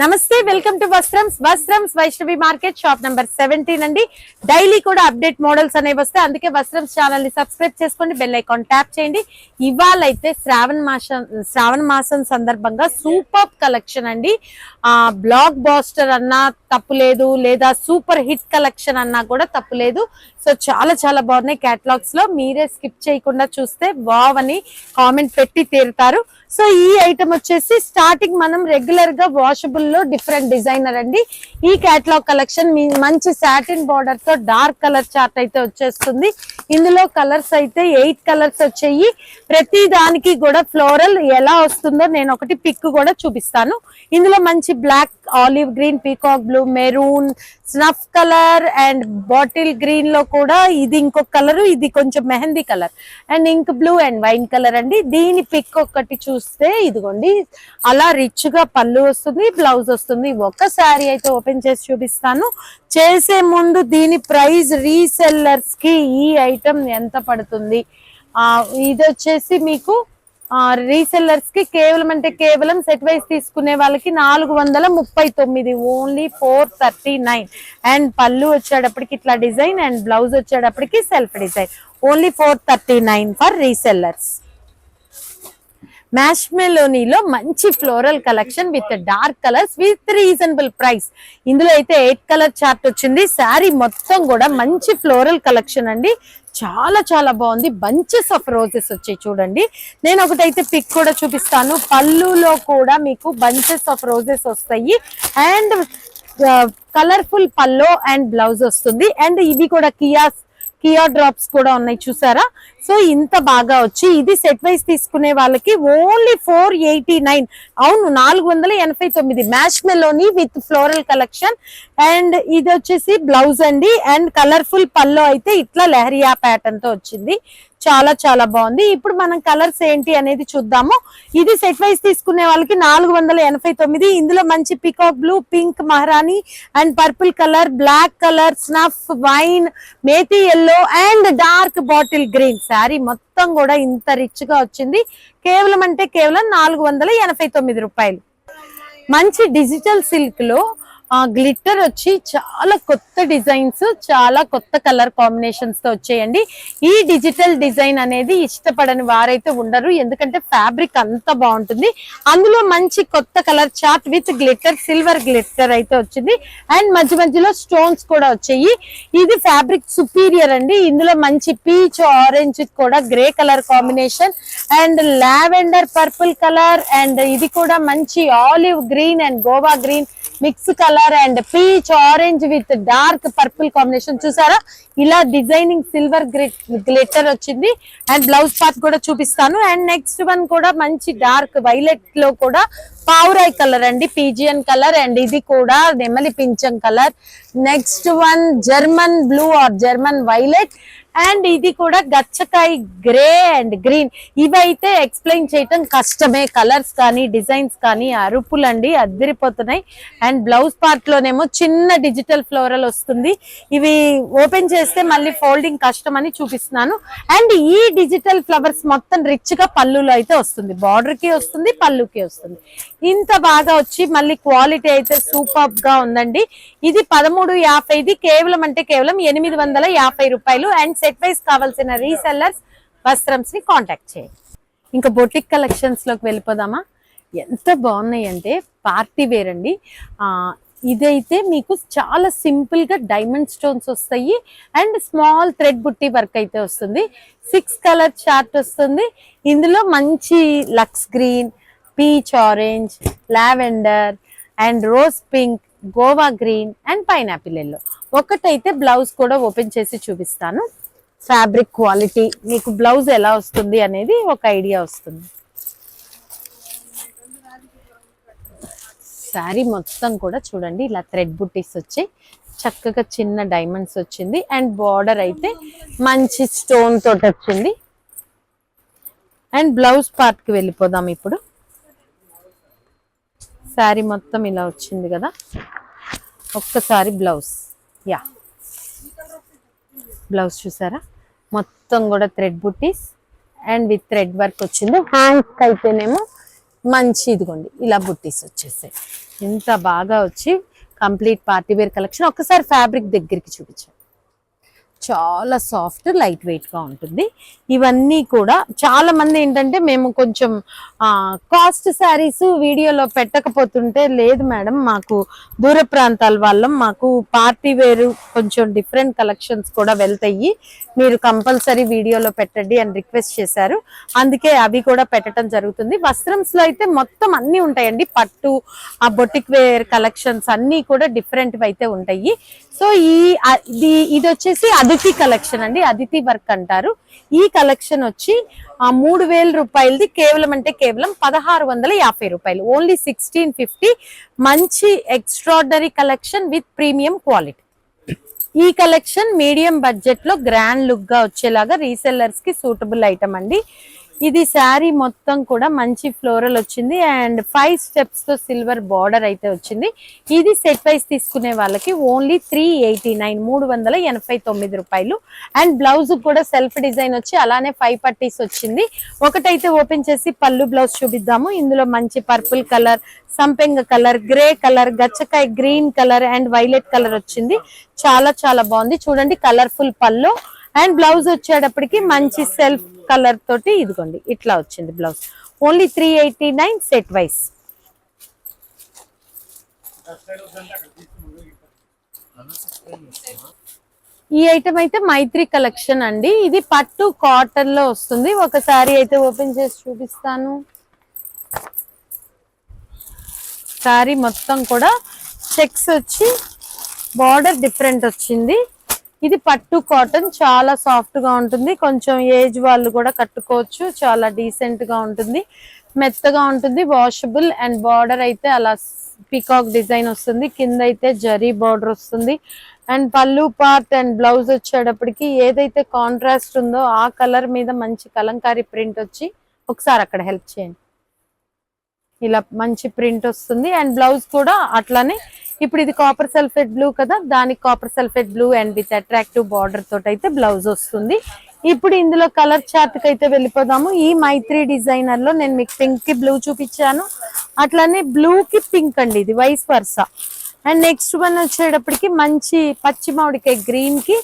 నమస్తే, welcome to Vastrams Vaishnavi market, shop number 17 అండి. Daily కూడా అప్డేట్ మోడల్స్ అనేవి వస్తాయి, అందుకే వస్త్రమ్స్ ఛానల్ ని సబ్స్క్రైబ్ చేసుకోండి, బెల్ ఐకాన్ ట్యాప్ చేయండి. ఇవాళ అయితే శ్రావణ మాసం సందర్భంగా సూపర్ కలెక్షన్ అండి. బ్లాక్ బాస్టర్ అన్నా తప్పులేదు, లేదా సూపర్ హిట్ కలెక్షన్ అన్నా కూడా తప్పులేదు. సో చాలా చాలా బాగున్నాయి. కేటలాగ్స్ లో మీరే స్కిప్ చేయకుండా చూస్తే వావ్ అని కామెంట్ పెట్టి తీరుతారు. సో ఈ ఐటమ్ వచ్చేసి స్టార్టింగ్ మనం రెగ్యులర్ గా వాషబుల్ లో డిఫరెంట్ డిజైనర్ అండి. ఈ కేటలాగ్ కలెక్షన్ మంచి సాటిన్ బార్డర్ తో డార్క్ కలర్ చార్ట్ అయితే వచ్చేస్తుంది. ఇందులో కలర్స్ అయితే 8 కలర్స్ వచ్చాయి. ప్రతి దానికి కూడా ఫ్లోరల్ ఎలా వస్తుందో నేను ఒకటి పిక్ కూడా చూపిస్తాను. ఇందులో మంచి black, olive green, peacock blue, maroon, snuff colour and bottle green లో కూడా ఇది ఇంకొక కలర్, ఇది కొంచెం mehndi colour and ink blue and wine colour అండి. దీని పిక్ ఒకటి చూస్తే ఇదిగోండి, అలా రిచ్ గా పళ్ళు వస్తుంది, బ్లౌజ్ వస్తుంది. ఒక శారీ అయితే ఓపెన్ చేసి చూపిస్తాను. చేసే ముందు దీని ప్రైస్ రీసెల్లర్స్ కి ఈ ఐటమ్ ఎంత పడుతుంది, ఇది వచ్చేసి మీకు రీసెల్లర్స్ కి కేవలం అంటే కేవలం సెట్ వైజ్ తీసుకునే వాళ్ళకి 439, ఓన్లీ 439. అండ్ పళ్ళు వచ్చేటప్పటికి ఇట్లా డిజైన్ అండ్ బ్లౌజ్ వచ్చేటప్పటికి self design, only 439 for resellers. మ్యాష్మెలోనీలో మంచి floral collection with dark colours with reasonable price. ఇందులో అయితే 8 కలర్ చార్ట్ వచ్చింది. శారీ మొత్తం కూడా మంచి ఫ్లోరల్ కలెక్షన్ అండి. చాలా చాలా బాగుంది. బంచెస్ ఆఫ్ రోజెస్ వచ్చాయి చూడండి. నేను ఒకటైతే పిక్ కూడా చూపిస్తాను. పళ్ళులో కూడా మీకు బంచెస్ ఆఫ్ రోజెస్ వస్తాయి and colourful pallu and blouse వస్తుంది. అండ్ ఇది కూడా కియా డ్రాప్స్ కూడా ఉన్నాయి చూసారా. సో ఇంత బాగా వచ్చి ఇది సెట్ వైజ్ తీసుకునే వాళ్ళకి ఓన్లీ 489. అవును, 489. మ్యాష్మెలోని విత్ ఫ్లోరల్ కలెక్షన్ అండ్ ఇది వచ్చేసి బ్లౌజ్ అండి. అండ్ కలర్ఫుల్ పల్లో అయితే ఇట్లా లెహరియా ప్యాటర్న్ తో వచ్చింది. చాలా చాలా బాగుంది. ఇప్పుడు మనం కలర్స్ ఏంటి అనేది చూద్దాము. ఇది సెట్ వైజ్ తీసుకునే వాళ్ళకి 489. ఇందులో మంచి peacock blue, pink, Maharani and purple colour, black colour, snuff, wine, methi yellow and dark bottle green. Sari మొత్తం కూడా ఇంత రిచ్ గా వచ్చింది. కేవలం అంటే కేవలం 489 రూపాయలు. మంచి డిజిటల్ సిల్క్ లో గ్లిట్టర్ వచ్చి చాలా కొత్త డిజైన్స్, చాలా కొత్త కలర్ కాంబినేషన్స్ తో వచ్చేయండి. ఈ డిజిటల్ డిజైన్ అనేది ఇష్టపడని వారైతే ఉండరు, ఎందుకంటే ఫ్యాబ్రిక్ అంత బాగుంటుంది. అందులో మంచి కొత్త colour chart with glitter, silver glitter అయితే వచ్చింది. అండ్ మధ్య మధ్యలో స్టోన్స్ కూడా వచ్చాయి. ఇది ఫ్యాబ్రిక్ సుపీరియర్ అండి. ఇందులో మంచి పీచ్, ఆరెంజ్ కూడా grey colour combination and lavender purple colour and ఇది కూడా మంచి olive green and Goa green mix colour and peach orange with dark purple combination. చూసారా, ఇలా డిజైనింగ్ సిల్వర్ గ్లిట్టర్ వచ్చింది. అండ్ బ్లౌజ్ పార్ట్ కూడా చూపిస్తాను. అండ్ నెక్స్ట్ వన్ కూడా మంచి డార్క్ వైలెట్ లో కూడా పావురాయ్ కలర్ అండి, పీజియన్ కలర్ అండ్ ఇది కూడా నెమలి పింఛం colour. Next one German blue or German violet and ఇది కూడా గచ్చకాయ గ్రే అండ్ గ్రీన్. ఇవైతే ఎక్స్ప్లెయిన్ చేయటం కష్టమే. కలర్స్ కానీ డిజైన్స్ కానీ అరుపులండి, అద్దరిపోతున్నాయి. అండ్ బ్లౌజ్ పార్ట్ లోనేమో చిన్న డిజిటల్ ఫ్లోరల్ వస్తుంది. ఇవి ఓపెన్ చేస్తే మళ్ళీ ఫోల్డింగ్ కష్టం అని చూపిస్తున్నాను. అండ్ ఈ డిజిటల్ ఫ్లవర్స్ మొత్తం రిచ్ గా పళ్ళులో అయితే వస్తుంది, బార్డర్ కి వస్తుంది, పళ్ళుకి వస్తుంది. ఇంత బాగా వచ్చి మళ్ళీ క్వాలిటీ అయితే సూపర్ గా ఉందండి. ఇది 1350, కేవలం అంటే కేవలం 850 రూపాయలు. అండ్ సెట్ వైజ్ కావాల్సిన రీసెల్లర్స్ వస్త్రమ్స్ ని కాంటాక్ట్ చేయండి. ఇంకా బొటిక్ కలెక్షన్స్ లోకి వెళ్ళిపోదామా. ఎంత బాగున్నాయి అంటే పార్టీ వేర్ అండి. ఇదైతే మీకు చాలా సింపుల్ గా డైమండ్ స్టోన్స్ వస్తాయి and small thread butti work అయితే వస్తుంది. 6 కలర్ చార్ట్ వస్తుంది. ఇందులో మంచి లక్స్ green, peach orange, lavender and rose pink, Goa green and pineapple yellow. ఒకటైతే బ్లౌజ్ కూడా ఓపెన్ చేసి చూపిస్తాను. ఫ్యాబ్రిక్ క్వాలిటీ, మీకు బ్లౌజ్ ఎలా వస్తుంది అనేది ఒక ఐడియా వస్తుంది. శారీ మొత్తం కూడా చూడండి, ఇలా థ్రెడ్ బుట్టీస్ వచ్చి చక్కగా చిన్న డైమండ్స్ వచ్చింది. అండ్ బార్డర్ అయితే మంచి స్టోన్ తోటి వచ్చింది. అండ్ బ్లౌజ్ పార్ట్ కి వెళ్ళిపోదాం ఇప్పుడు. శారీ మొత్తం ఇలా వచ్చింది కదా. ఒక్కసారి బ్లౌజ్, యా బ్లౌజ్ చూసారా, మొత్తం కూడా thread buttis and with thread work వచ్చింది. హ్యాండ్స్ అయితేనేమో మంచి ఇదిగోండి ఇలా బుట్టీస్ వచ్చేసాయి. ఎంత బాగా వచ్చి కంప్లీట్ పార్టీ వేర్ కలెక్షన్. ఒక్కసారి ఫ్యాబ్రిక్ దగ్గరికి చూపించండి. చాలా సాఫ్ట్ లైట్ వెయిట్ గా ఉంటుంది. ఇవన్నీ కూడా చాలా మంది ఏంటంటే మేము కొంచెం కాస్ట్ శారీస్ వీడియోలో పెట్టకపోతుంటే, లేదు మేడం మాకు దూర ప్రాంతాల వాళ్ళం, మాకు పార్టీ వేరు కొంచెం డిఫరెంట్ కలెక్షన్స్ కూడా వెళ్తాయి, మీరు కంపల్సరీ వీడియోలో పెట్టండి అని రిక్వెస్ట్ చేశారు. అందుకే అవి కూడా పెట్టడం జరుగుతుంది. వస్త్రంస్ లో అయితే మొత్తం అన్ని ఉంటాయండి. పట్టు, ఆ బొటిక్ వేర్ కలెక్షన్స్ అన్ని కూడా డిఫరెంట్ అయితే ఉంటాయి. సో ఇది వచ్చేసి అదితి కలెక్షన్ అండి. అదితి వర్క్ అంటారు. ఈ కలెక్షన్ వచ్చి 3000 రూపాయలది కేవలం అంటే కేవలం 1650 రూపాయలు. ఓన్లీ 1650. మంచి extraordinary collection with premium quality. ఈ కలెక్షన్ మీడియం బడ్జెట్ లో గ్రాండ్ లుక్ గా వచ్చేలాగా రీసెల్లర్స్ కి సూటబుల్ ఐటమ్ అండి. ఇది శారీ మొత్తం కూడా మంచి ఫ్లోరల్ వచ్చింది అండ్ 5 స్టెప్స్ తో సిల్వర్ బార్డర్ అయితే వచ్చింది. ఇది సెట్ వైస్ తీసుకునే వాళ్ళకి ఓన్లీ 389 రూపాయలు. అండ్ బ్లౌజ్ కూడా సెల్ఫ్ డిజైన్ వచ్చి అలానే 5 పట్టీస్ వచ్చింది. ఒకటైతే ఓపెన్ చేసి పళ్ళు బ్లౌజ్ చూపిద్దాము. ఇందులో మంచి పర్పుల్ కలర్, సంపెంగ కలర్, గ్రే కలర్, గచ్చకాయ green colour and violet colour వచ్చింది. చాలా చాలా బాగుంది చూడండి. కలర్ఫుల్ పళ్ళు అండ్ బ్లౌజ్ వచ్చేటప్పటికి మంచి సెల్ఫ్ కలర్ తోటి ఇదిగోండి ఇట్లా వచ్చింది బ్లౌజ్. Only 389 set wise. ఈ ఐటమ్ అయితే మైత్రి కలెక్షన్ అండి. ఇది పట్టు కాటన్ లో వస్తుంది. ఒకసారి అయితే ఓపెన్ చేసి చూపిస్తాను. సారీ మొత్తం కూడా చెక్స్ వచ్చి బార్డర్ డిఫరెంట్ వచ్చింది. ఇది పట్టు కాటన్, చాలా సాఫ్ట్ గా ఉంటుంది. కొంచెం ఏజ్ వాళ్ళు కూడా కట్టుకోవచ్చు. చాలా డీసెంట్ గా ఉంటుంది, మెత్తగా ఉంటుంది, వాషబుల్. అండ్ బార్డర్ అయితే అలా పీకాక్ డిజైన్ వస్తుంది. కింద అయితే జరీ బార్డర్ వస్తుంది. అండ్ పళ్ళు పార్ట్ అండ్ బ్లౌజ్ వచ్చేటప్పటికి ఏదైతే కాంట్రాస్ట్ ఉందో ఆ కలర్ మీద మంచి కలంకారీ ప్రింట్ వచ్చి, ఒకసారి అక్కడ హెల్ప్ చేయండి, ఇలా మంచి ప్రింట్ వస్తుంది. అండ్ బ్లౌజ్ కూడా అట్లానే. ఇప్పుడు ఇది కాపర్ సల్ఫేట్ బ్లూ కదా, దానికి copper sulphate blue and with attractive border తోటి అయితే బ్లౌజ్ వస్తుంది. ఇప్పుడు ఇందులో కలర్ చార్ట్ కి అయితే వెళ్ళిపోదాము. ఈ మైత్రి డిజైనర్ లో నేను మీకు పింక్ కి బ్లూ చూపించాను, అట్లానే బ్లూ కి పింక్ అండి, ఇది vice versa. And next one వచ్చేటప్పటికి మంచి పచ్చి మామిడికాయ గ్రీన్ కి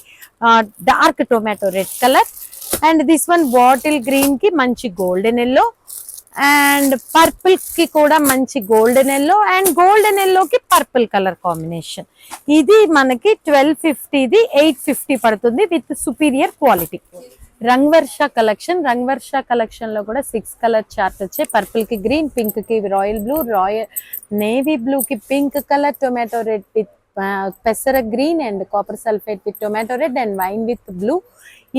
dark tomato red colour. And this one bottle green కి మంచి గోల్డెన్ ఎల్లో అండ్ పర్పుల్ కి కూడా మంచి గోల్డెన్ ఎల్లో అండ్ గోల్డెన్ ఎల్లోకి పర్పుల్ కలర్ కాంబినేషన్. ఇది మనకి 1250ది 850 పడుతుంది with superior quality. Rangavarsha collection. Rangavarsha collection లో కూడా 6 కలర్ చార్ట్ వచ్చాయి. పర్పుల్ కి గ్రీన్, పింక్ కి royal blue, royal navy blue కి pink colour, tomato red with పెసర green and copper sulphate with tomato red and wine with blue.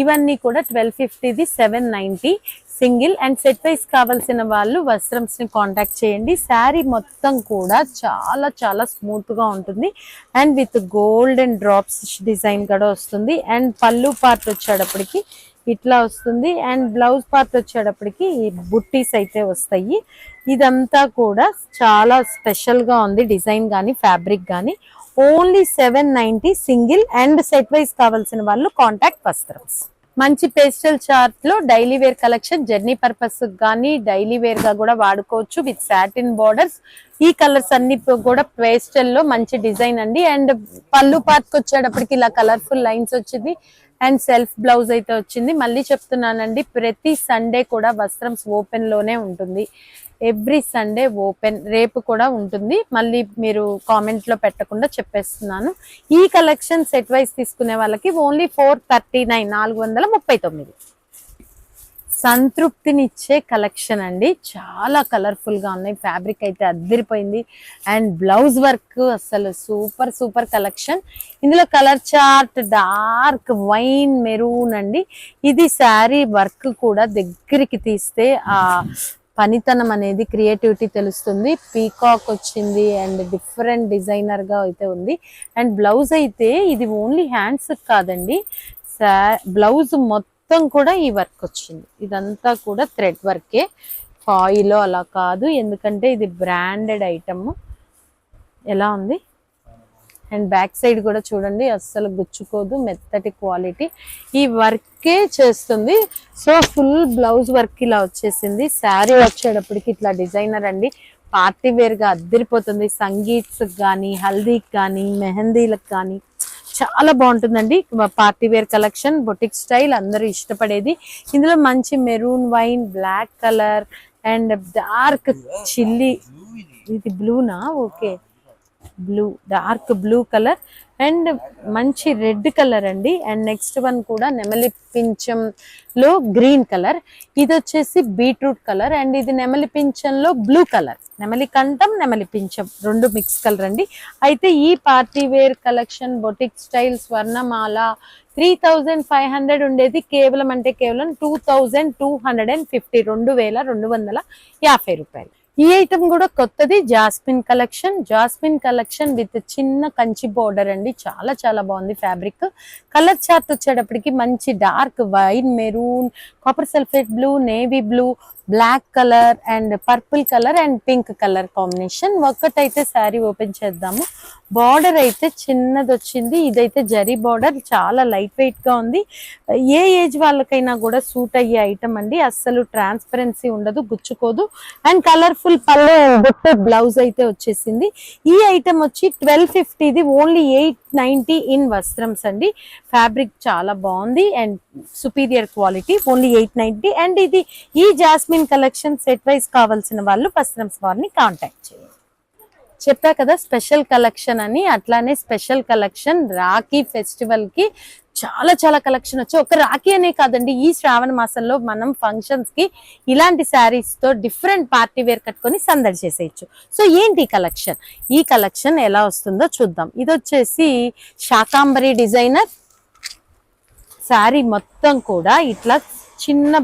ఇవన్నీ కూడా 1250ది 790 సింగిల్. అండ్ సెట్ వైస్ కావాల్సిన వాళ్ళు వస్త్రంస్ ని కాంటాక్ట్ చేయండి. శారీ మొత్తం కూడా చాలా చాలా స్మూత్ గా ఉంటుంది and with golden drops design కూడా వస్తుంది. అండ్ పళ్ళు పార్ట్ వచ్చేటప్పటికి ఇట్లా వస్తుంది అండ్ బ్లౌజ్ పార్ట్ వచ్చేటప్పటికి బుట్టీస్ అయితే వస్తాయి. ఇదంతా కూడా చాలా స్పెషల్ గా ఉంది, డిజైన్ గానీ ఫ్యాబ్రిక్ గానీ. Only 790 single. And set wise కావాల్సిన వాళ్ళు కాంటాక్ట్ వస్త్రమ్స్. మంచి పేస్టల్ చార్ట్ లో daily wear collection, journey purpose గానీ డైలీ వేర్ గా కూడా వాడుకోవచ్చు విత్ సాటిన్ బోర్డర్స్. ఈ కలర్స్ అన్ని కూడా పేస్టల్ లో మంచి డిజైన్ అండి. అండ్ పళ్ళు పార్ట్ వచ్చేటప్పటికి ఇలా కలర్ఫుల్ లైన్స్ వచ్చింది అండ్ సెల్ఫ్ బ్లౌజ్ అయితే వచ్చింది. మళ్ళీ చెప్తున్నానండి, ప్రతి సండే కూడా వస్త్రంస్ ఓపెన్ లోనే ఉంటుంది. Every Sunday open. రేపు కూడా ఉంటుంది, మళ్ళీ మీరు కామెంట్ లో పెట్టకుండా చెప్పేస్తున్నాను. ఈ కలెక్షన్ సెట్ వైస్ తీసుకునే వాళ్ళకి ఓన్లీ 439, 439. సంతృప్తినిచ్చే కలెక్షన్ అండి. చాలా కలర్ఫుల్ గా ఉన్నాయి. ఫ్యాబ్రిక్ అయితే అద్దరిపోయింది అండ్ బ్లౌజ్ వర్క్ అసలు సూపర్ సూపర్ కలెక్షన్. ఇందులో colour chart dark wine maroon అండి. ఇది శారీ వర్క్ కూడా దగ్గరికి తీస్తే ఆ పనితనం అనేది, క్రియేటివిటీ తెలుస్తుంది. పీకాక్ వచ్చింది అండ్ డిఫరెంట్ డిజైనర్ గా అయితే ఉంది. అండ్ బ్లౌజ్ అయితే ఇది ఓన్లీ హ్యాండ్స్ కాదండి, బ్లౌజ్ మొత్తం కూడా ఈ వర్క్ వచ్చింది. ఇదంతా కూడా థ్రెడ్ వర్కే, ఫాయిల్ అలా కాదు, ఎందుకంటే ఇది బ్రాండెడ్ ఐటమ్. ఎలా ఉంది, అండ్ బ్యాక్ సైడ్ కూడా చూడండి, అస్సలు గుచ్చుకోదు, మెత్తటి క్వాలిటీ. ఈ వర్కే చేస్తుంది. సో ఫుల్ బ్లౌజ్ వర్క్ ఇలా వచ్చేసింది. శారీ వచ్చేటప్పటికి ఇట్లా డిజైనర్ అండి, పార్టీ వేర్ గా అద్దరిపోతుంది. సంగీత్స్ కానీ, హల్దీకి కానీ, మెహందీలకు కానీ చాలా బాగుంటుందండి. Party wear collection, boutique style, అందరూ ఇష్టపడేది. ఇందులో మంచి maroon wine, black colour and dark chilli, ఇది బ్లూనా? Okay, blue, dark blue colour and మంచి రెడ్ కలర్ అండి. అండ్ నెక్స్ట్ వన్ కూడా నెమలి పింఛం లో గ్రీన్ కలర్, ఇది వచ్చేసి బీట్రూట్ కలర్ అండ్ ఇది నెమలి పింఛం లో బ్లూ కలర్. నెమలి కంఠం, నెమలి పింఛం రెండు మిక్స్ కలర్ అండి. అయితే ఈ party wear collection boutique style Swarnamala 3500 ఉండేది, కేవలం అంటే కేవలం 2250, 2250 రూపాయలు. ఈ ఐటమ్ కూడా కొత్తది, jasmine collection. Jasmine collection with చిన్న కంచి బోర్డర్ అండి, చాలా చాలా బాగుంది ఫ్యాబ్రిక్. కలర్ చార్ట్ వచ్చేటప్పటికి మంచి dark wine, maroon, copper sulphate blue, navy blue, black colour and purple colour and pink colour combination. ఒక్కటైతే శారీ ఓపెన్ చేద్దాము. బార్డర్ అయితే చిన్నది వచ్చింది, ఇదైతే జరీ బార్డర్, చాలా లైట్ వెయిట్ గా ఉంది. ఏ ఏజ్ వాళ్ళకైనా కూడా సూట్ అయ్యే ఐటమ్ అండి, అస్సలు ట్రాన్స్పరెన్సీ ఉండదు, గుచ్చుకోదు. అండ్ కలర్ఫుల్ పల్లె బ్లౌజ్ అయితే వచ్చేసింది. ఈ ఐటమ్ వచ్చి 1250, ఓన్లీ 890 ఇన్ వస్త్రమ్స్ అండి. ఫ్యాబ్రిక్ చాలా బాగుంది and superior quality, only 890. And ఇది ఈ జాస్మిన్ కలెక్షన్ సెట్ వైజ్ కావాల్సిన వాళ్ళు వస్త్రమ్స్ వారిని కాంటాక్ట్ చేయండి. చెప్పా కదా స్పెషల్ కలెక్షన్ అని, అట్లానే స్పెషల్ కలెక్షన్ రాఖీ ఫెస్టివల్ కి చాలా చాలా కలెక్షన్ వచ్చి, ఒక రాఖీ అనే కాదండి, ఈ శ్రావణ మాసంలో మనం ఫంక్షన్స్ కి ఇలాంటి శారీస్ తో డిఫరెంట్ పార్టీ వేర్ కట్టుకొని సందడి చేసేయచ్చు. సో ఏంటి కలెక్షన్, ఈ కలెక్షన్ ఎలా వస్తుందో చూద్దాం. ఇది వచ్చేసి శాకాంబరి డిజైనర్ శారీ, మొత్తం కూడా ఇట్లా చిన్న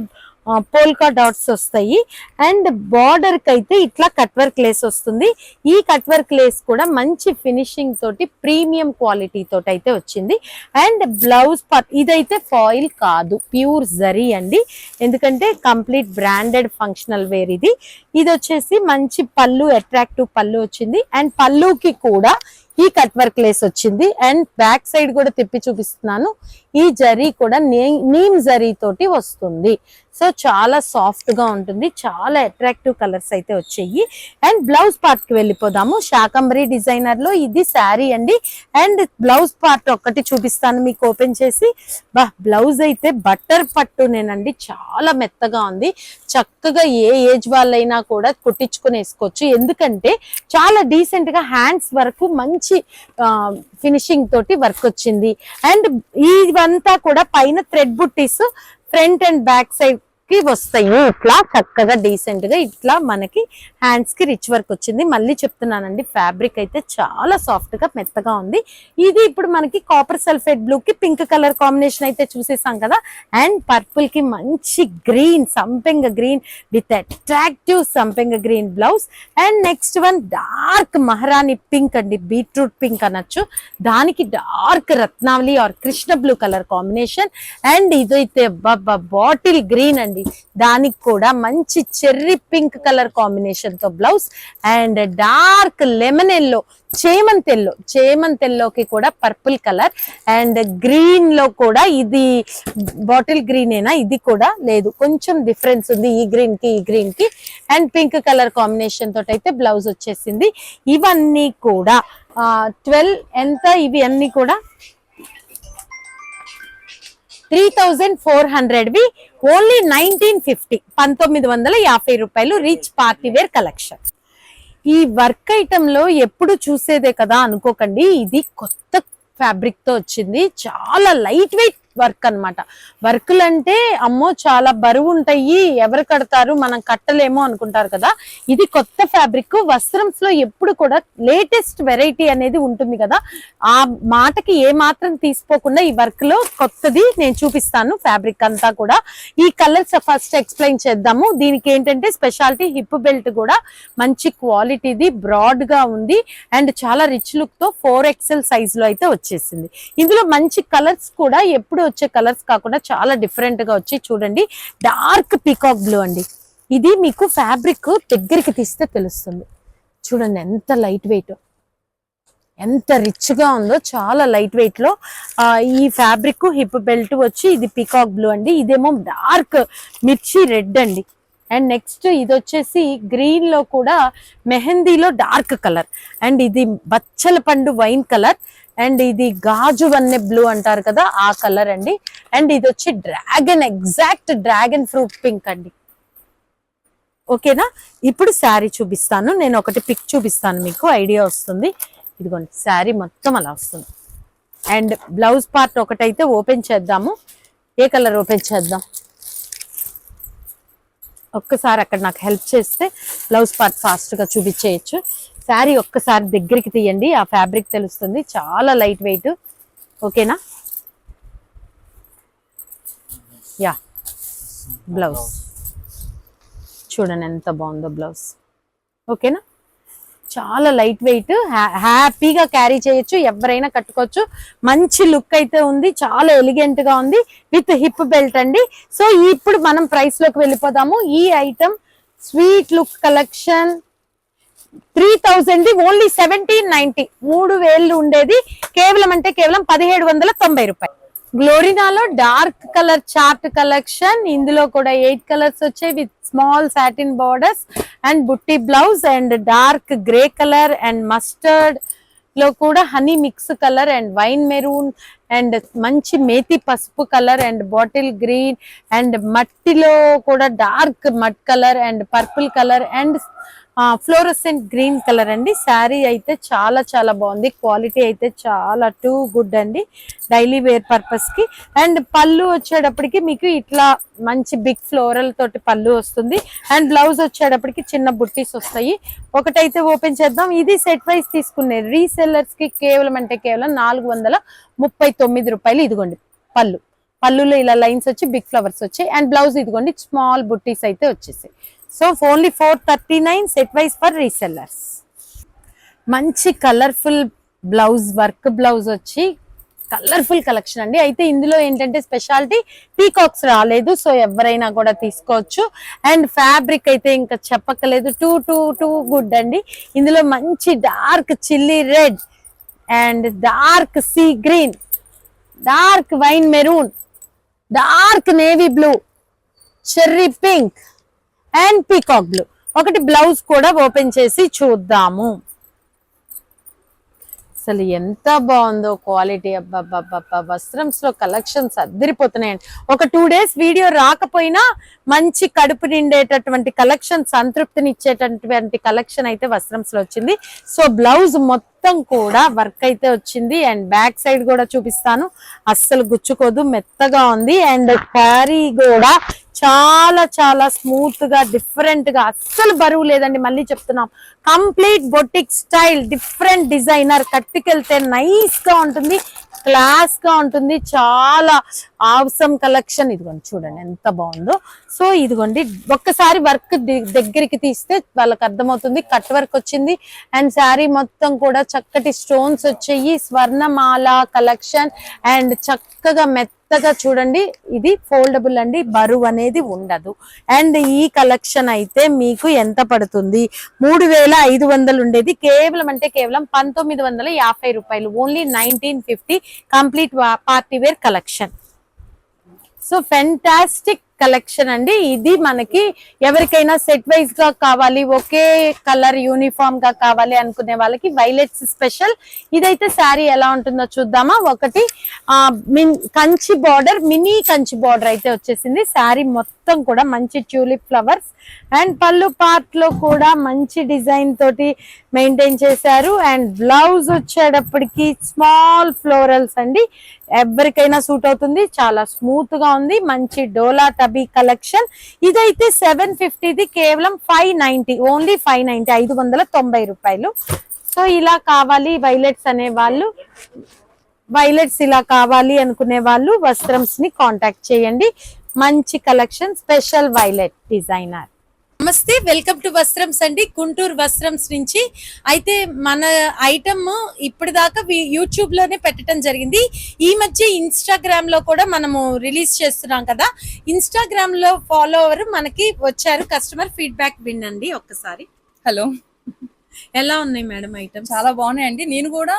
పోల్కా డాట్స్ వస్తాయి అండ్ బార్డర్ కి అయితే ఇట్లా కట్ వర్క్ లేస్ వస్తుంది. ఈ కట్ వర్క్ లేస్ కూడా మంచి ఫినిషింగ్ తోటి, ప్రీమియం క్వాలిటీ తోటి అయితే వచ్చింది. అండ్ బ్లౌజ్ పార్ట్ ఇదైతే ఫాయిల్ కాదు, ప్యూర్ జరీ అండి, ఎందుకంటే కంప్లీట్ బ్రాండెడ్ ఫంక్షనల్ వేర్ ఇది. ఇది వచ్చేసి మంచి పళ్ళు, అట్రాక్టివ్ పళ్ళు వచ్చింది అండ్ పళ్ళుకి కూడా ఈ కట్ వర్క్ లేస్ వచ్చింది. అండ్ బ్యాక్ సైడ్ కూడా తిప్పి చూపిస్తున్నాను, ఈ జరీ కూడా నీమ్ జరీ తోటి వస్తుంది. సో చాలా సాఫ్ట్ గా ఉంటుంది, చాలా అట్రాక్టివ్ కలర్స్ అయితే వచ్చాయి. అండ్ బ్లౌజ్ పార్ట్ కి వెళ్ళిపోదాము. శాకంబరి డిజైనర్ లో ఇది శారీ అండి. అండ్ బ్లౌజ్ పార్ట్ ఒక్కటి చూపిస్తాను మీకు ఓపెన్ చేసి. బ్లౌజ్ అయితే బట్టర్ పట్టునేనండి, చాలా మెత్తగా ఉంది. చక్కగా ఏ ఏజ్ వాళ్ళైనా కూడా కుట్టించుకుని వేసుకోవచ్చు, ఎందుకంటే చాలా డీసెంట్ గా హ్యాండ్స్ వరకు మంచి ఫినిషింగ్ తోటి వర్క్ వచ్చింది. అండ్ ఇవంతా కూడా పైన thread buttis front and back side కి వస్తాయి. ఇట్లా చక్కగా డీసెంట్ గా ఇట్లా మనకి హ్యాండ్స్ కి రిచ్ వర్క్ వచ్చింది. మళ్ళీ చెప్తున్నానండి, ఫ్యాబ్రిక్ అయితే చాలా సాఫ్ట్ గా మెత్తగా ఉంది. ఇది ఇప్పుడు మనకి కాపర్ సల్ఫేట్ బ్లూ కి పింక్ కలర్ కాంబినేషన్ అయితే చూసేసాం కదా. అండ్ పర్పుల్ కి మంచి గ్రీన్, సంపెంగ గ్రీన్ విత్ అట్రాక్టివ్ సంపెంగ green blouse. And next one dark మహారాణి పింక్ అండి, బీట్రూట్ పింక్ అనొచ్చు, దానికి డార్క్ రత్నావళి or Krishna blue colour combination. And ఇదైతే బాటిల్ గ్రీన్ అండి, దానికి కూడా మంచి చెర్రీ పింక్ కలర్ కాంబినేషన్ తో blouse. And dark lemon yellow, చేమంతెల్లోకి కూడా పర్పుల్ కలర్. అండ్ గ్రీన్ లో కూడా ఇది బాటిల్ గ్రీన్ ఏనా, ఇది కూడా లేదు, కొంచెం డిఫరెన్స్ ఉంది ఈ గ్రీన్ కి. అండ్ పింక్ కలర్ కాంబినేషన్ తోటి అయితే బ్లౌజ్ వచ్చేసింది. ఇవన్నీ కూడా 12 ఎంత, ఇవి అన్ని కూడా 3400 ఓన్లీ 1950, 1950 రూపాయలు. Rich party wear collection. ఈ వర్క్ ఐటమ్ లో ఎప్పుడు చూసేదే కదా అనుకోకండి, ఇది కొత్త ఫ్యాబ్రిక్ తో వచ్చింది, చాలా లైట్ వెయిట్ వర్క్ అన్నమాట. వర్కులు అంటే అమ్మో చాలా బరువు ఉంటాయి, ఎవరు కడతారు, మనం కట్టలేమో అనుకుంటారు కదా. ఇది కొత్త ఫ్యాబ్రిక్. వస్త్రంస్ లో ఎప్పుడు కూడా లేటెస్ట్ వెరైటీ అనేది ఉంటుంది కదా, ఆ మాటకి ఏ మాత్రం తీసుకోకుండా ఈ వర్క్ లో కొత్తది నేను చూపిస్తాను. ఫ్యాబ్రిక్ అంతా కూడా ఈ కలర్స్ ఫస్ట్ ఎక్స్ప్లెయిన్ చేద్దాము. దీనికి ఏంటంటే స్పెషాలిటీ, హిప్ బెల్ట్ కూడా మంచి క్వాలిటీది, బ్రాడ్ గా ఉంది అండ్ చాలా రిచ్ లుక్ తో 4XL సైజ్ లో అయితే వచ్చేసింది. ఇందులో మంచి కలర్స్ కూడా ఎప్పుడు వచ్చే కలర్స్ కాకుండా చాలా డిఫరెంట్ గా వచ్చి చూడండి. డార్క్ పీకాక్ బ్లూ అండి, ఇది మీకు ఫ్యాబ్రిక్ దగ్గరికి తీస్తే తెలుస్తుంది. చూడండి ఎంత లైట్ వెయిట్, ఎంత రిచ్ గా ఉందో, చాలా లైట్ వెయిట్ లో. ఈ ఫ్యాబ్రిక్ హిప్ బెల్ట్ వచ్చి ఇది పీకాక్ బ్లూ అండి, ఇదేమో డార్క్ మిర్చి రెడ్ అండి. అండ్ నెక్స్ట్ ఇది వచ్చేసి గ్రీన్ లో కూడా మెహందీలో డార్క్ కలర్, అండ్ ఇది బచ్చల పండు వైన్ కలర్, అండ్ ఇది గాజు వన్నె బ్లూ అంటారు కదా ఆ కలర్ అండి. అండ్ ఇది వచ్చి dragon, exact dragon fruit pink అండి. ఓకేనా, ఇప్పుడు శారీ చూపిస్తాను నేను, ఒకటి పిక్ చూపిస్తాను మీకు ఐడియా వస్తుంది. ఇదిగోండి శారీ మొత్తం అలా వస్తుంది. అండ్ బ్లౌజ్ పార్ట్ ఒకటైతే ఓపెన్ చేద్దాము. ఏ కలర్ ఓపెన్ చేద్దాం? ఒక్కసారి అక్కడ నాకు హెల్ప్ చేస్తే బ్లౌజ్ పార్ట్ ఫాస్ట్ గా చూపించేయచ్చు. శారీ ఒక్కసారి దగ్గరికి తీయండి, ఆ ఫ్యాబ్రిక్ తెలుస్తుంది, చాలా లైట్ వెయిట్. ఓకేనా, యా బ్లౌజ్ చూడండి ఎంత బాగుందో బ్లౌజ్. ఓకేనా, చాలా లైట్ వెయిట్, హ్యాపీగా క్యారీ చేయొచ్చు, ఎవరైనా కట్టుకోవచ్చు. మంచి లుక్ అయితే ఉంది, చాలా ఎలిగెంట్ గా ఉంది, విత్ హిప్ బెల్ట్ అండి. సో ఇప్పుడు మనం ప్రైస్ లోకి వెళ్ళిపోదాము. ఈ item sweet look collection 3000, only 1790. 3000 ఉండేది కేవలం అంటే కేవలం 1790 రూపాయలు. గ్లోరినాలో డార్క్ కలర్ చార్ట్ కలెక్షన్, ఇందులో కూడా 8 కలర్స్ వచ్చాయి with small satin borders and butti blouse, and dark grey colour and mustard లో కూడా honey mix colour and wine maroon and మంచి మేతి పసుపు colour and bottle green and మట్టిలో కూడా dark mud colour and purple colour and fluorescent green colour అండి. శారీ అయితే చాలా చాలా బాగుంది, క్వాలిటీ అయితే చాలా టూ గుడ్ అండి డైలీ వేర్ పర్పస్ కి. అండ్ పళ్ళు వచ్చేటప్పటికి మీకు ఇట్లా మంచి బిగ్ ఫ్లోరల్ తోటి పళ్ళు వస్తుంది, అండ్ బ్లౌజ్ వచ్చేటప్పటికి చిన్న బుట్టీస్ వస్తాయి. ఒకటైతే ఓపెన్ చేద్దాం. ఇది సెట్ వైజ్ తీసుకునే రీసెల్లర్స్ కి కేవలం అంటే కేవలం 439 రూపాయలు. ఇదిగోండి పళ్ళు, పళ్ళులో ఇలా లైన్స్ వచ్చి బిగ్ ఫ్లవర్స్ వచ్చాయి, అండ్ బ్లౌజ్ ఇదిగోండి స్మాల్ బుట్టీస్ అయితే వచ్చేసాయి. So only 439 set wise for resellers. మంచి కలర్ఫుల్ బ్లౌజ్, వర్క్ బ్లౌజ్ వచ్చి కలర్ఫుల్ కలెక్షన్ అండి. అయితే ఇందులో ఏంటంటే స్పెషాలిటీ పీకాక్స్ రాలేదు, సో ఎవరైనా కూడా తీసుకోవచ్చు. అండ్ ఫ్యాబ్రిక్ అయితే ఇంకా చెప్పక్కలేదు, టూ గుడ్ అండి. ఇందులో మంచి dark chilli red and dark sea green, dark wine maroon, dark navy blue, cherry pink and peacock blue. ఒకటి బ్లౌజ్ కూడా ఓపెన్ చేసి చూద్దాము. అసలు ఎంత బాగుందో క్వాలిటీ, అబ్బా వస్త్రంస్ లో కలెక్షన్స్ అద్దరిపోతున్నాయండి. ఒక 2 days వీడియో రాకపోయినా మంచి కడుపు నిండేటటువంటి కలెక్షన్, సంతృప్తిని ఇచ్చేటటువంటి కలెక్షన్ అయితే వస్త్రంస్ లో వచ్చింది. సో బ్లౌజ్ మొత్తం కూడా వర్క్ అయితే వచ్చింది, అండ్ బ్యాక్ సైడ్ కూడా చూపిస్తాను, అస్సలు గుచ్చుకోదు, మెత్తగా ఉంది. అండ్ శారీ కూడా చాలా చాలా స్మూత్ గా డిఫరెంట్ గా, అస్సలు బరువు లేదండి. మళ్ళీ చెప్తున్నాం, complete boutique style, different designer, కట్టుకెళ్తే నైస్ గా ఉంటుంది, క్లాస్ గా ఉంటుంది, చాలా ఆవసమ్ కలెక్షన్. ఇదిగోండి చూడండి ఎంత బాగుందో. సో ఇదిగోండి ఒక్కసారి వర్క్ దగ్గరికి తీస్తే వాళ్ళకి అర్థమవుతుంది, కట్ వర్క్ వచ్చింది, అండ్ శారీ మొత్తం కూడా చక్కటి స్టోన్స్ వచ్చాయి, స్వర్ణమాల కలెక్షన్, అండ్ చక్కగా మెత్తగా చూడండి, ఇది ఫోల్డబుల్ అండి, బరువు అనేది ఉండదు. అండ్ ఈ కలెక్షన్ అయితే మీకు ఎంత పడుతుంది? 3500 ఉండేది కేవలం అంటే కేవలం 1950 రూపాయలు, only 1950. Complete party wear collection. So fantastic collection అండి. ఇది మనకి ఎవరికైనా సెట్ వైజ్ గా కావాలి, ఒకే కలర్ యూనిఫామ్ గా కావాలి అనుకునే వాళ్ళకి వైలెట్స్ స్పెషల్. ఇదైతే శారీ ఎలా ఉంటుందో చూద్దామా. ఒకటి Kanchi border, mini Kanchi border అయితే వచ్చేసింది. శారీ మొత్తం కూడా మంచి ట్యూలిప్ ఫ్లవర్స్, అండ్ పళ్ళు పార్ట్ లో కూడా మంచి డిజైన్ తోటి మెయింటైన్ చేశారు. అండ్ బ్లౌజ్ వచ్చేటప్పటికి స్మాల్ ఫ్లోరల్స్ అండి, ఎవరికైనా సూట్ అవుతుంది, చాలా స్మూత్ గా ఉంది, మంచి డోలా టబీ కలెక్షన్. ఇదైతే 750ది కేవలం 590, ఓన్లీ 590, 590 రూపాయలు. సో ఇలా కావాలి వైలెట్స్ అనే వాళ్ళు, వైలెట్స్ ఇలా కావాలి అనుకునే వాళ్ళు వస్త్రంస్ ని కాంటాక్ట్ చేయండి. మంచి కలెక్షన్, స్పెషల్ వైలెట్ డిజైనర్. నమస్తే, వెల్కమ్ టు వస్త్రంస్ అండి, గుంటూరు వస్త్రంస్ నుంచి. అయితే మన ఐటమ్ ఇప్పటిదాకా యూట్యూబ్ లోనే పెట్టడం జరిగింది. ఈ మధ్య ఇన్స్టాగ్రామ్ లో కూడా మనము రిలీజ్ చేస్తున్నాం కదా. ఇన్స్టాగ్రామ్ లో ఫాలోవర్ మనకి వచ్చారు, కస్టమర్ ఫీడ్బ్యాక్ వినండి ఒక్కసారి. హలో, ఎలా ఉన్నాయి మేడం ఐటమ్స్? చాలా బాగున్నాయండి. నేను కూడా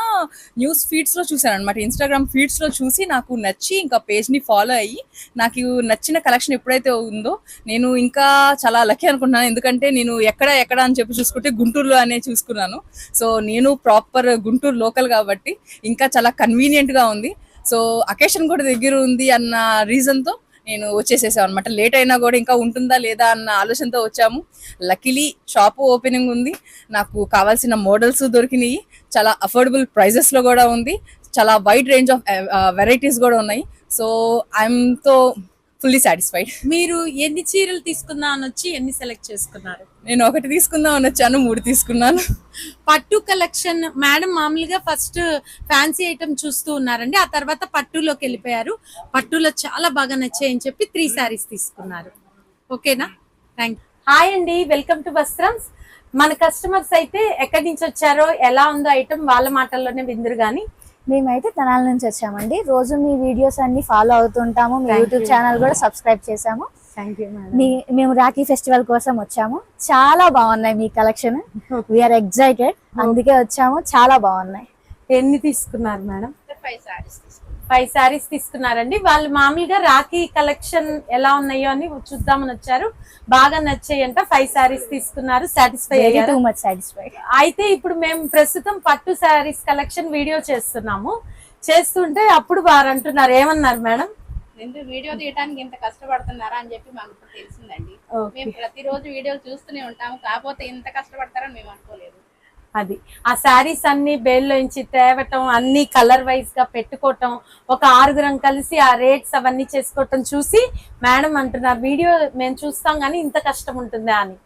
న్యూస్ ఫీడ్స్ లో చూసాను అనమాట, ఇన్స్టాగ్రామ్ ఫీడ్స్ లో చూసి నాకు నచ్చి ఇంకా పేజ్ ని ఫాలో అయ్యి నాకు నచ్చిన కలెక్షన్ ఎప్పుడైతే ఉందో నేను ఇంకా చాలా లక్కీ అనుకుంటున్నాను. ఎందుకంటే నేను ఎక్కడ అని చెప్పి చూసుకుంటే గుంటూరులో అనే చూసుకున్నాను. సో నేను ప్రాపర్ గుంటూరు లోకల్ కాబట్టి ఇంకా చాలా కన్వీనియంట్ గా ఉంది. సో అకేషన్ కూడా దగ్గర ఉంది అన్న రీజన్ తో నేను వచ్చేసేసాం అనమాట. లేట్ అయినా కూడా ఇంకా ఉంటుందా లేదా అన్న ఆలోచనతో వచ్చాము. లక్కీలీ షాప్ ఓపెనింగ్ ఉంది, నాకు కావాల్సిన మోడల్స్ దొరికినాయి, చాలా అఫోర్డబుల్ ప్రైజెస్ లో కూడా ఉంది, చాలా వైడ్ రేంజ్ ఆఫ్ వెరైటీస్ కూడా ఉన్నాయి. సో ఐఎమ్ తో ఫుల్లీ సాటిస్ఫైడ్. మీరు ఎన్ని చీరలు తీసుకుందాం అని వచ్చి ఎన్ని సెలెక్ట్ చేసుకున్నారు? నేను ఒకటి తీసుకుందాం అని వచ్చాను, 3 తీసుకున్నాను. పట్టు కలెక్షన్ మేడం మామూలుగా ఫస్ట్ ఫ్యాన్సీ ఐటమ్ చూస్తూ ఉన్నారండి, ఆ తర్వాత పట్టులోకి వెళ్ళిపోయారు. పట్టులో చాలా బాగా నచ్చాయని చెప్పి 3 శారీస్ తీసుకున్నారు. ఓకేనా? Thank you. హాయ్ అండి, వెల్కమ్ టు వస్త్రమ్స్. మన కస్టమర్స్ అయితే ఎక్కడి నుంచి వచ్చారో, ఎలా ఉందో ఐటమ్ వాళ్ళ మాటల్లోనే విందురు గాని. మేమైతే తెనాల నుంచి వచ్చామండి. రోజు మీ వీడియోస్ అన్ని ఫాలో అవుతుంటాము, మీ యూట్యూబ్ ఛానల్ కూడా సబ్స్క్రైబ్ చేసాము. Thank you madam. మేము రాఖీ ఫెస్టివల్ కోసం వచ్చాము. చాలా బాగున్నాయి మీ కలెక్షన్, వీఆర్ ఎక్సైటెడ్, అందుకే వచ్చాము. చాలా బాగున్నాయి. ఎన్ని తీసుకున్నారు మేడం? 5 శారీస్ తీసుకున్నారండి. వాళ్ళు మామూలుగా రాఖీ కలెక్షన్ ఎలా ఉన్నాయో అని చూద్దామని వచ్చారు, బాగా నచ్చాయంట. 5 శారీస్ తీసుకున్నారు, సాటిస్ఫై అయ్యారు. Too much satisfied. అయితే ఇప్పుడు మేము ప్రస్తుతం పట్టు శారీస్ కలెక్షన్ వీడియో చేస్తుంటే అప్పుడు వారు అంటున్నారు, ఏమన్నారు మేడం? వీడియో తీయడానికి ఇంత కష్టపడుతున్నారా అని చెప్పి మాకు ఇప్పుడు తెలిసిందండి. మేము ప్రతిరోజు వీడియోలు చూస్తూనే ఉంటాము, కాకపోతే ఇంత కష్టపడతారని మేము అనుకోలేదు. అది ఆ శారీస్ అన్ని బేల్లో నుంచి తేవటం, అన్ని కలర్ వైజ్ గా పెట్టుకోవటం, ఒక 6గురం కలిసి ఆ రేట్స్ అవన్నీ చేసుకోవటం చూసి మేడం అంటున్నారు, వీడియో మేము చూస్తాం కానీ ఇంత కష్టం ఉంటుందా అని.